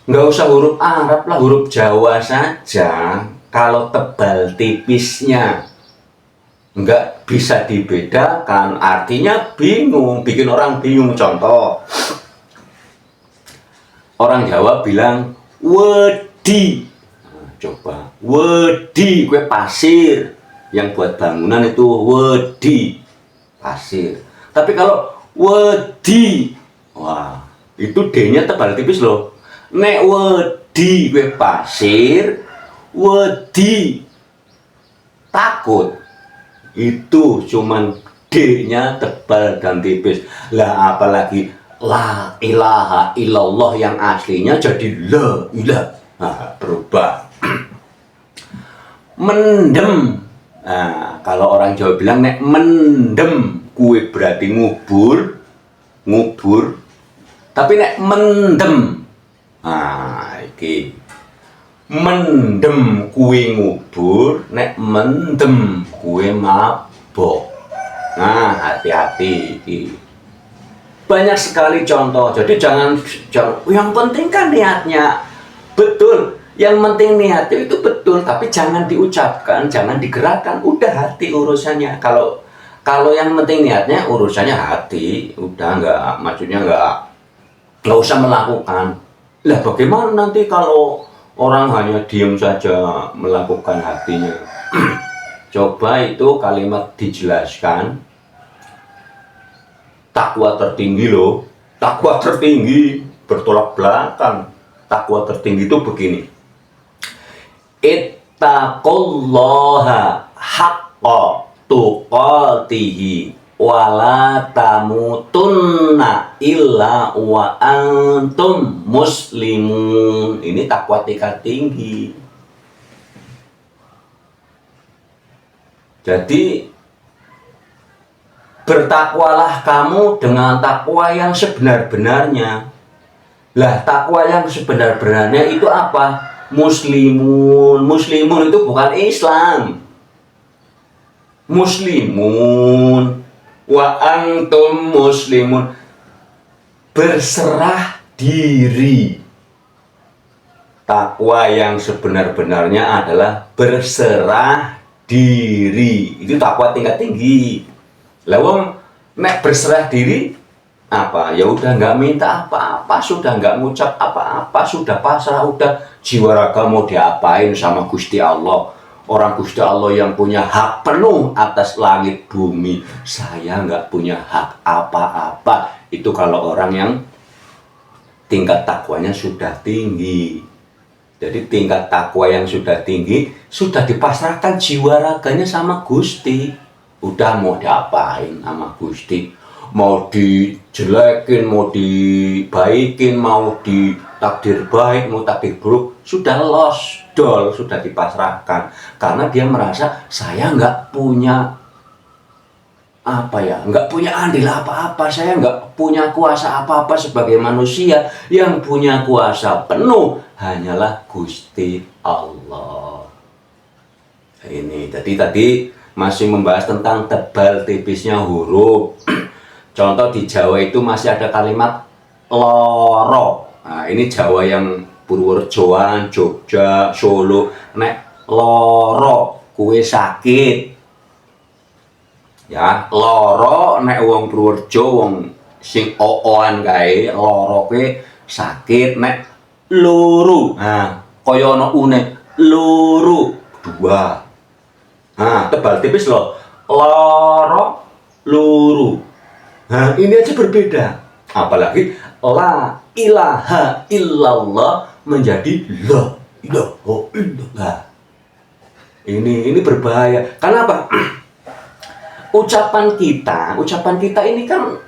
Nggak usah huruf Arab lah, huruf Jawa saja. Kalau tebal tipisnya nggak bisa dibedakan, artinya bingung, bikin orang bingung. Contoh, orang Jawa bilang wedi. Nah, coba, wedi, gue pasir. Yang buat bangunan itu wedi, pasir. Tapi kalau wedi, wah, itu D-nya tebal tipis loh. Nek wedi gue pasir, wedi takut, itu cuman D-nya tebal dan tipis. Lah apalagi la ilaha illallah yang aslinya jadi la ilah. Nah, berubah. Mendem. Nah, kalau orang Jawa bilang nek mendem, kue berarti ngubur, ngubur. Tapi nek mendem, nah iki mendem kue ngubur, nek mendem kue mabok. Nah, hati-hati. Banyak sekali contoh. Jadi jangan, yang penting kan niatnya betul. Yang penting niatnya itu betul, tapi jangan diucapkan, jangan digerakkan. Udah hati urusannya. Kalau yang penting niatnya, urusannya hati. Udah maksudnya nggak usah melakukan. Lah bagaimana nanti kalau orang hanya diam saja melakukan hatinya? Coba itu kalimat dijelaskan. Takwa tertinggi loh. Takwa tertinggi bertolak belakang. Takwa tertinggi itu begini. Ittaqullaha haqqa tuqatihi wala tamutunna illa wa antum muslimun. Ini takwa tingkat tinggi. Jadi bertakwalah kamu dengan takwa yang sebenar-benarnya. Lah takwa yang sebenar-benarnya itu apa? Muslimun. Muslimun itu bukan Islam. Muslimun. Wa antum muslimun. Berserah diri. Takwa yang sebenar-benarnya adalah berserah diri. Itu takwa tingkat tinggi. Lawang nek berserah diri apa? Ya udah nggak minta apa-apa, sudah nggak ngucap apa-apa, sudah pasrah, udah jiwa raga mau diapain sama Gusti Allah. Orang Gusti Allah yang punya hak penuh atas langit bumi. Saya nggak punya hak apa-apa. Itu kalau orang yang tingkat takwanya sudah tinggi. Jadi tingkat takwa yang sudah tinggi, sudah dipasrahkan jiwa raganya sama Gusti. Udah mau diapain sama Gusti. Mau dijelekin, mau dibaikin, mau ditakdir baik, mau takdir buruk, sudah lost doll, sudah dipasrahkan. Karena dia merasa saya nggak punya apa ya, nggak punya andil apa-apa, saya nggak punya kuasa apa-apa sebagai manusia. Yang punya kuasa penuh hanyalah Gusti Allah. Ini jadi tadi masih membahas tentang tebal tipisnya huruf. Contoh di Jawa itu masih ada kalimat loro. Nah, ini Jawa yang Purworejoan, Jogja, Solo. Nek loro, kue sakit. Ya, loro nek wong Purworejo, wong sing ooan kae, loro kue sakit. Nek loro, nah, kaya ana une, loro, dua. Nah, tebal tipis loh. Loro, loro. Nah, ini aja berbeda. Apalagi la ilaha illallah menjadi la ilaha illallah. Ini berbahaya. Karena apa? Ucapan kita ini kan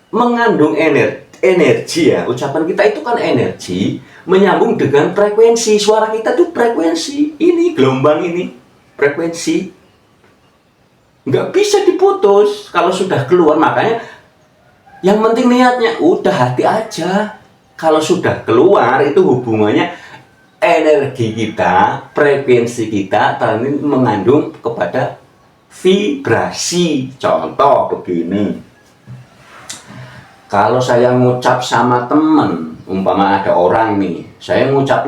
mengandung energi ya. Ucapan kita itu kan energi menyambung dengan frekuensi. Suara kita tuh frekuensi. Ini gelombang ini frekuensi. Nggak bisa diputus kalau sudah keluar. Makanya yang penting niatnya, udah hati aja. Kalau sudah keluar itu hubungannya energi kita, frekuensi kita ini mengandung kepada vibrasi. Contoh begini. Kalau saya ngucap sama temen, umpama ada orang nih, saya ngucap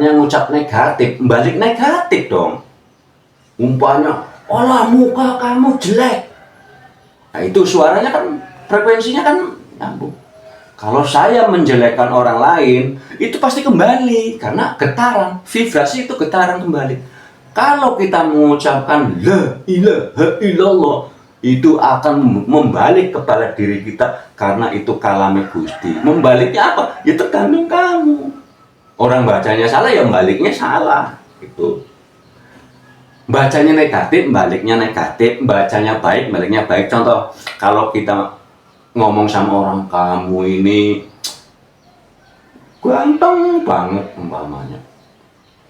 negatif, balik negatif dong. Umpamanya, olah muka kamu jelek. Nah itu suaranya kan, frekuensinya kan nyambung. Kalau saya menjelekkan orang lain, itu pasti kembali. Karena getaran, vibrasi itu getaran kembali. Kalau kita mengucapkan la ilaha illallah, itu akan membalik kepada diri kita. Karena itu kalame Gusti. Membaliknya apa? Ya tergantung kamu. Orang bacanya salah, ya baliknya salah. Itu. Bacanya negatif, baliknya negatif. Bacanya baik, baliknya baik. Contoh, kalau kita ngomong sama orang, kamu ini ganteng banget umpamanya.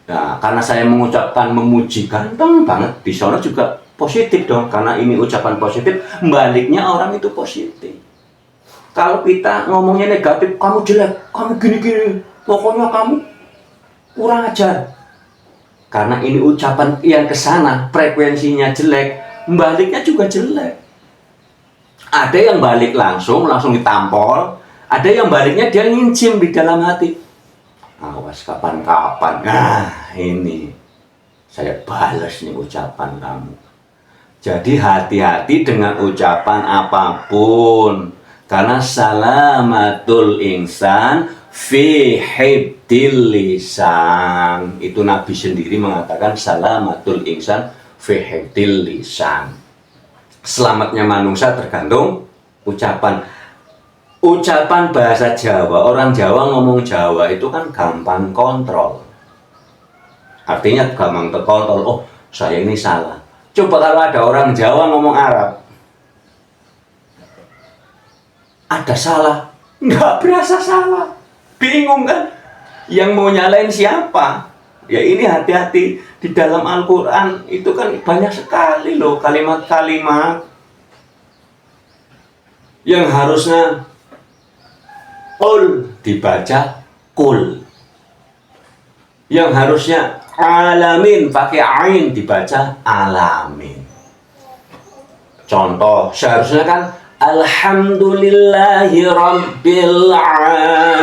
Nah, karena saya mengucapkan memuji ganteng banget, di sana juga positif dong. Karena ini ucapan positif, baliknya orang itu positif. Kalau kita ngomongnya negatif, kamu jelek, kamu gini-gini, pokoknya kamu kurang ajar. Karena ini ucapan yang kesana, frekuensinya jelek, baliknya juga jelek. Ada yang balik langsung ditampol. Ada yang baliknya dia ngincim di dalam hati. Awas kapan-kapan. Nah ini, saya balas nih ucapan kamu. Jadi hati-hati dengan ucapan apapun. Karena salamatul insan fi hibdil lisan. Itu Nabi sendiri mengatakan salamatul insan fi hibdil lisan. Selamatnya manusia tergantung ucapan. Ucapan bahasa Jawa, orang Jawa ngomong Jawa itu kan gampang kontrol. Artinya gampang terkontrol. Oh, saya ini salah. Coba kalau ada orang Jawa ngomong Arab, ada salah, nggak berasa salah. Bingung kan? Yang mau nyalain siapa? Ya ini hati-hati. Di dalam Al-Quran itu kan banyak sekali loh kalimat-kalimat yang harusnya qul dibaca kul, yang harusnya alamin pakai ain dibaca alamin. Contoh, seharusnya kan alhamdulillahi rabbil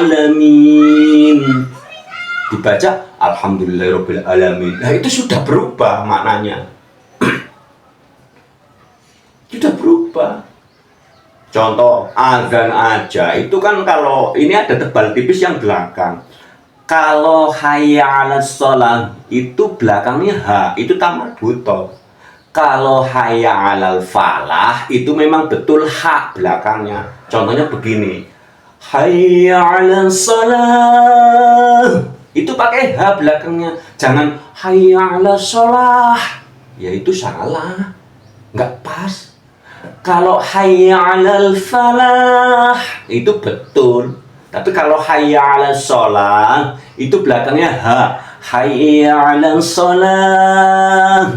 alamin dibaca alhamdulillahirabbil alamin. Nah itu sudah berubah maknanya. Sudah berubah. Contoh azan aja itu kan, kalau ini ada tebal tipis yang belakang. Kalau hayya 'alas shalah itu belakangnya ha, itu tamar buto. Kalau hayya 'alal falah itu memang betul ha belakangnya. Contohnya begini, hayya 'alas shalah itu pakai H belakangnya, jangan hayya 'alas shalah. Ya itu salah, nggak pas. Kalau hayya 'alal falah itu betul. Tapi kalau hayya 'alas shalah itu belakangnya H, hayya 'alas shalah.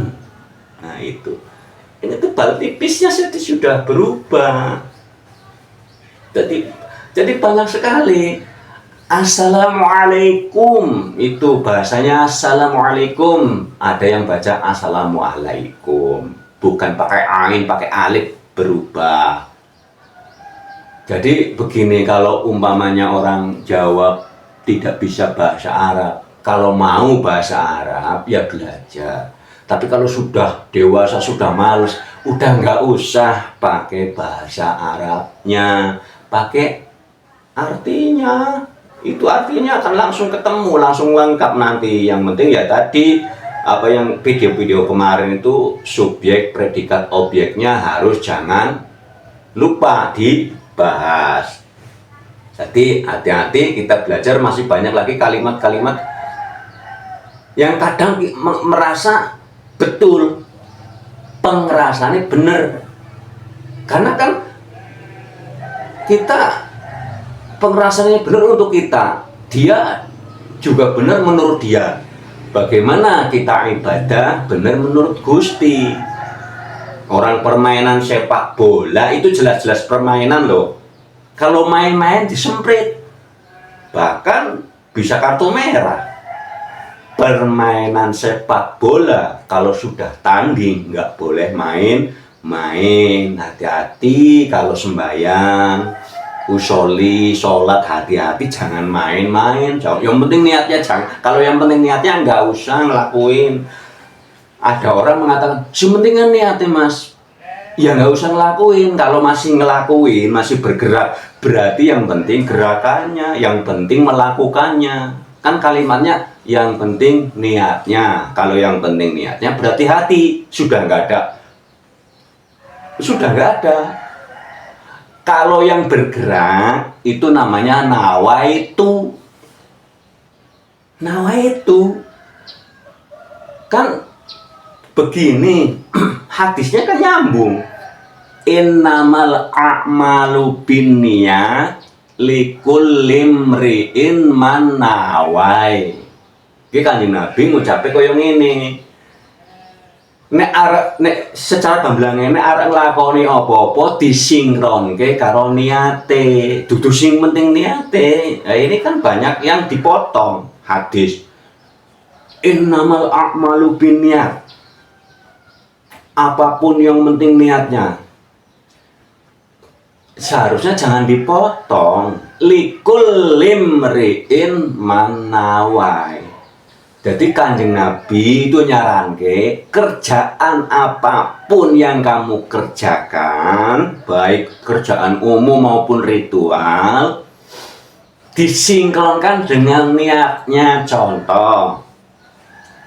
Nah itu. Ini tebal tipisnya sudah berubah. Jadi banyak sekali. Assalamualaikum itu bahasanya assalamualaikum. Ada yang baca assalamualaikum, bukan pakai ain, pakai alif, berubah. Jadi begini, kalau umpamanya orang Jawa tidak bisa bahasa Arab, kalau mau bahasa Arab ya belajar. Tapi kalau sudah dewasa, sudah males, udah nggak usah pakai bahasa Arabnya, pakai artinya. Itu artinya akan langsung ketemu, langsung lengkap nanti. Yang penting ya tadi, apa yang video-video kemarin itu, subjek, predikat, objeknya harus jangan lupa dibahas. Jadi hati-hati, kita belajar masih banyak lagi kalimat-kalimat yang kadang merasa betul, pengrasannya bener. Karena kan kita pengrasannya benar untuk kita, dia juga benar menurut dia. Bagaimana kita ibadah benar menurut Gusti. Orang permainan sepak bola itu jelas-jelas permainan loh. Kalau main-main disemprit, bahkan bisa kartu merah. Permainan sepak bola kalau sudah tanding nggak boleh main-main. Hati-hati kalau sembahyang. usoli, sholat, hati-hati, jangan main-main. Yang penting niatnya jangan. Kalau yang penting niatnya nggak usah ngelakuin. Ada orang mengatakan, penting kan niatnya mas. Ya nggak usah ngelakuin. Kalau masih ngelakuin, masih bergerak, berarti yang penting gerakannya, yang penting melakukannya. Kan kalimatnya yang penting niatnya. Kalau yang penting niatnya berarti hati sudah nggak ada. Sudah nggak ada. Kalau yang bergerak itu namanya nawaitu. Nawaitu. Kan begini, hadisnya kan nyambung. Innamal a'malu binniyat likulli imri'in man nawai. Iki Kanjeng Nabi ngucape koyo ngene. Nek secara gamblang nek arek nglakoni apa-apa disinkronke karo niate. Dudu sing penting niate. Nah, ini kan banyak yang dipotong hadis. Innamal a'malu binniyat. Apapun yang penting niatnya. Seharusnya jangan dipotong. Likul limri'in manawai. Jadi Kanjeng Nabi itu nyaranke kerjaan apapun yang kamu kerjakan, baik kerjaan umum maupun ritual, disinkronkan dengan niatnya. Contoh,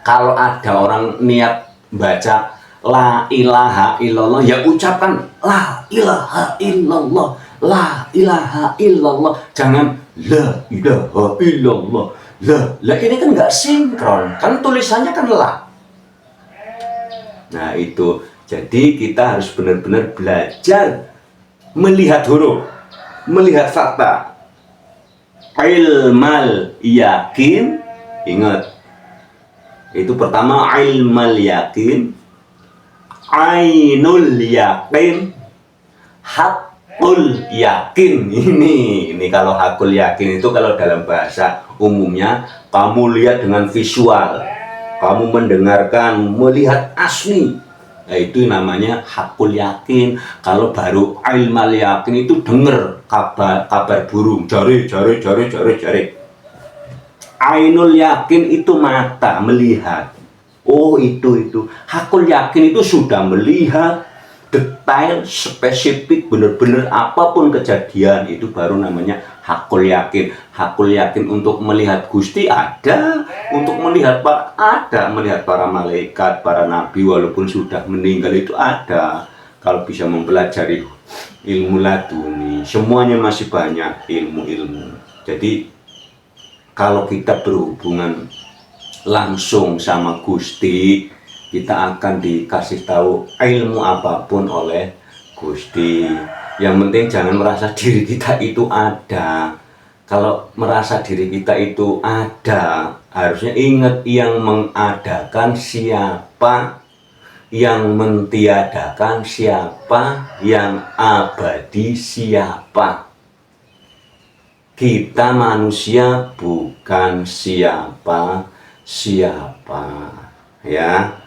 kalau ada orang niat baca la ilaha illallah, ya ucapkan la ilaha illallah, la ilaha illallah. Jangan la ilaha illallah. Lah ini kan nggak sinkron, kan tulisannya kan lah. Nah itu, jadi kita harus benar-benar belajar melihat huruf, melihat fakta. Ilmal yakin, ingat. Itu pertama ilmal yakin, ainul yakin, hakul yakin. Ini kalau hakul yakin itu kalau dalam bahasa umumnya kamu lihat dengan visual, kamu mendengarkan, melihat asli. Nah, itu namanya hakul yakin. Kalau baru ilmal yakin itu dengar kabar burung, jari. Ainul yakin itu mata melihat. Oh itu. Hakul yakin itu sudah melihat detail, spesifik, benar-benar apapun kejadian, itu baru namanya hakul yakin. Hakul yakin untuk melihat Gusti ada, untuk melihat melihat para malaikat, para nabi walaupun sudah meninggal itu ada. Kalau bisa mempelajari ilmu laduni, semuanya masih banyak ilmu-ilmu. Jadi kalau kita berhubungan langsung sama Gusti, kita akan dikasih tahu ilmu apapun oleh Gusti. Yang penting jangan merasa diri kita itu ada. Kalau merasa diri kita itu ada, harusnya ingat yang mengadakan siapa, yang mentiadakan siapa, yang abadi siapa. Kita manusia bukan siapa-siapa, ya.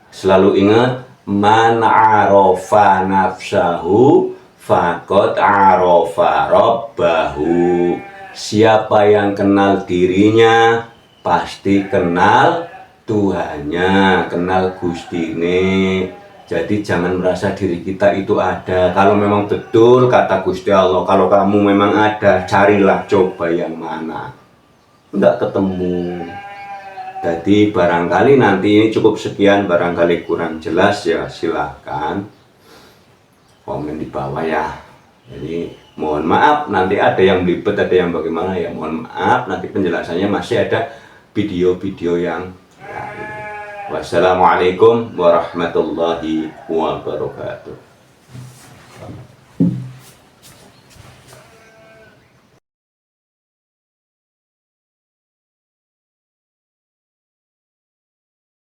Selalu ingat, man arofa nafsahu faqad arofa rabbahu. Siapa yang kenal dirinya pasti kenal Tuhannya, kenal Gustine. Jadi jangan merasa diri kita itu ada. Kalau memang betul kata Gusti Allah, kalau kamu memang ada, carilah, coba yang mana. Enggak ketemu. Jadi barangkali nanti ini cukup sekian, barangkali kurang jelas ya silahkan komen di bawah ya. Jadi mohon maaf nanti ada yang belibet, ada yang bagaimana ya, mohon maaf, nanti penjelasannya masih ada video-video yang lain. Wassalamualaikum warahmatullahi wabarakatuh.